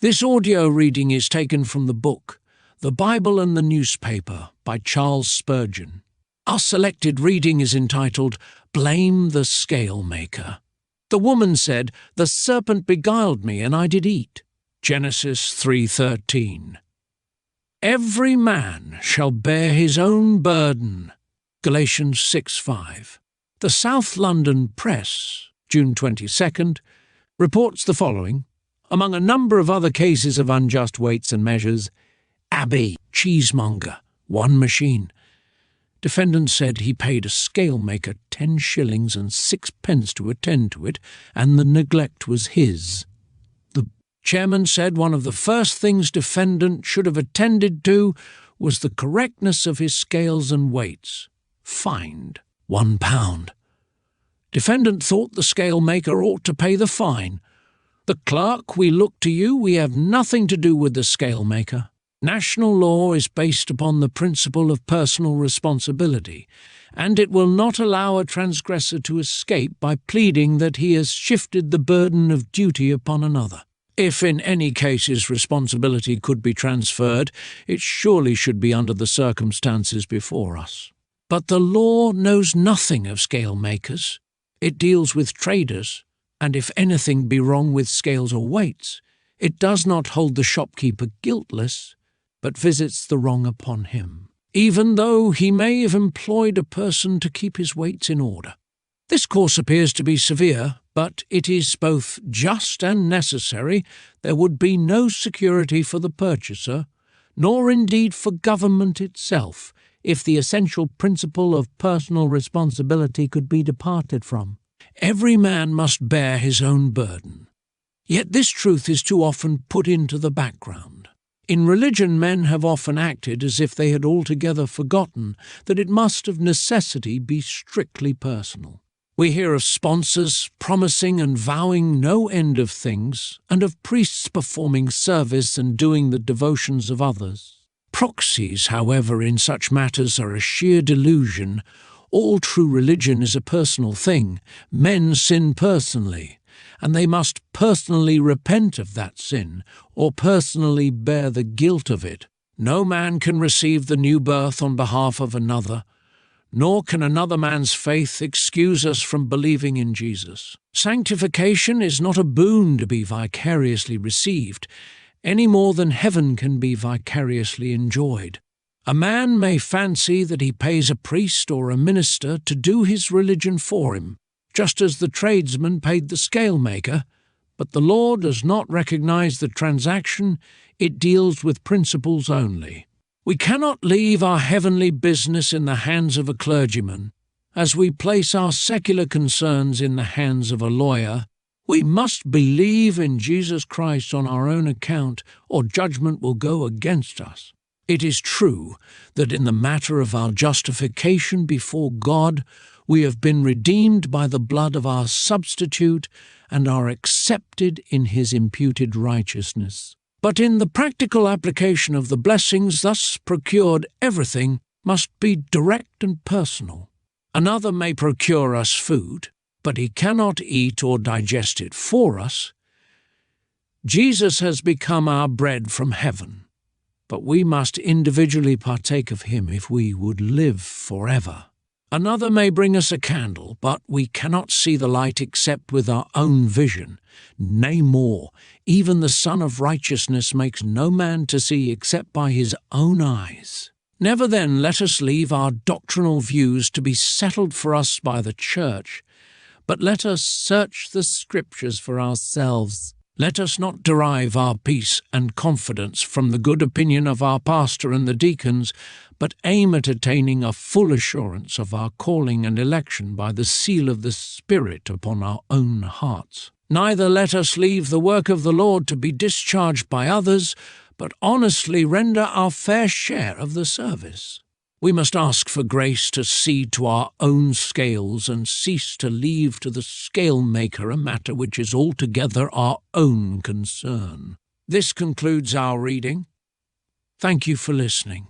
This audio reading is taken from the book, The Bible and the Newspaper by Charles Spurgeon. Our selected reading is entitled, Blame the Scale Maker. The woman said, "The serpent beguiled me, and I did eat." Genesis 3:13. Every man shall bear his own burden. Galatians 6:5. The South London Press, June 22nd, reports the following. Among a number of other cases of unjust weights and measures, Abbey, cheesemonger, one machine. Defendant said he paid a scale maker 10 shillings and 6 pence to attend to it, and the neglect was his. The chairman said one of the first things defendant should have attended to was the correctness of his scales and weights. Fined £1. Defendant thought the scale maker ought to pay the fine. The clerk, we look to you, we have nothing to do with the scale maker. National law is based upon the principle of personal responsibility, and it will not allow a transgressor to escape by pleading that he has shifted the burden of duty upon another. If in any cases responsibility could be transferred, it surely should be under the circumstances before us. But the law knows nothing of scale makers. It deals with traders, and if anything be wrong with scales or weights, it does not hold the shopkeeper guiltless, but visits the wrong upon him, even though he may have employed a person to keep his weights in order. This course appears to be severe, but it is both just and necessary. There would be no security for the purchaser, nor indeed for government itself, if the essential principle of personal responsibility could be departed from. Every man must bear his own burden. Yet this truth is too often put into the background. In religion, men have often acted as if they had altogether forgotten that it must of necessity be strictly personal. We hear of sponsors promising and vowing no end of things, and of priests performing service and doing the devotions of others. Proxies, however, in such matters are a sheer delusion. All true religion is a personal thing. Men sin personally, and they must personally repent of that sin, or personally bear the guilt of it. No man can receive the new birth on behalf of another, nor can another man's faith excuse us from believing in Jesus. Sanctification is not a boon to be vicariously received, any more than heaven can be vicariously enjoyed. A man may fancy that he pays a priest or a minister to do his religion for him, just as the tradesman paid the scale maker, but the law does not recognize the transaction. It deals with principles only. We cannot leave our heavenly business in the hands of a clergyman, as we place our secular concerns in the hands of a lawyer. We must believe in Jesus Christ on our own account, or judgment will go against us. It is true that in the matter of our justification before God, we have been redeemed by the blood of our substitute and are accepted in his imputed righteousness. But in the practical application of the blessings thus procured, everything must be direct and personal. Another may procure us food, but he cannot eat or digest it for us. Jesus has become our bread from heaven, but we must individually partake of him if we would live forever. Another may bring us a candle, but we cannot see the light except with our own vision. Nay more, even the Son of Righteousness makes no man to see except by his own eyes. Never then let us leave our doctrinal views to be settled for us by the Church, but let us search the Scriptures for ourselves. Let us not derive our peace and confidence from the good opinion of our pastor and the deacons, but aim at attaining a full assurance of our calling and election by the seal of the Spirit upon our own hearts. Neither let us leave the work of the Lord to be discharged by others, but honestly render our fair share of the service. We must ask for grace to see to our own scales and cease to leave to the scale maker a matter which is altogether our own concern. This concludes our reading. Thank you for listening.